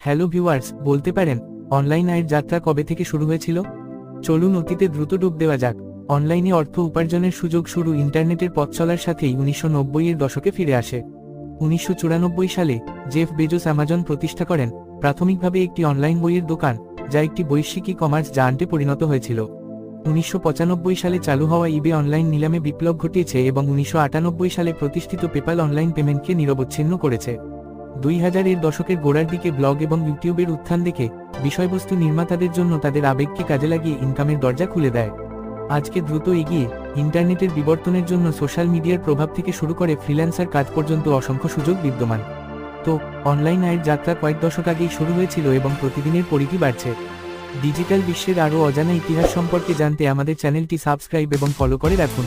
Hello viewers, বলতে পারেন online আয়ের যাত্রা কবে থেকে শুরু হয়েছিল? চলুন অতীতে দ্রুত ডুব দেওয়া যাক। অনলাইনে অর্থ উপার্জনের সুযোগ শুরু ইন্টারনেটের পথ চলার সাথেই 1990-এর দশকে ফিরে আসে। 1994 সালে জেফ বেজোস অ্যামাজন প্রতিষ্ঠা করেন, প্রাথমিকভাবে একটি অনলাইন বইয়ের দোকান, যা একটি বৈশ্বিক ই-কমার্স জায়ান্টে পরিণত হয়েছিল। 1995 সালে চালু হওয়া ইবে অনলাইন নিলামে বিপ্লব ঘটিয়েছে এবং 1998 সালে প্রতিষ্ঠিত পেপ্যাল অনলাইন পেমেন্টকে নিরবচ্ছিন্ন করেছে। 2000-এর দশকের গোড়ার দিকে ব্লগ এবং ইউটিউবের উত্থান দেখে বিষয়বস্তু নির্মাতাদের জন্য তাদের আবেগকে কাজে লাগিয়ে ইনকামের দরজা খুলে দেয়। আজকে দ্রুত এগিয়ে ইন্টারনেটের বিবর্তনের জন্য সোশ্যাল মিডিয়ার প্রভাব থেকে শুরু করে ফ্রিল্যান্সার কাজ পর্যন্ত অসংখ্য সুযোগ বিদ্যমান। তো অনলাইন আয়ের যাত্রা কয়েক দশক আগেই শুরু হয়েছিল এবং প্রতিদিনের পরিধি বাড়ছে। ডিজিটাল বিশ্বের আরও অজানা ইতিহাস সম্পর্কে জানতে আমাদের চ্যানেলটি সাবস্ক্রাইব এবং ফলো করে রাখুন।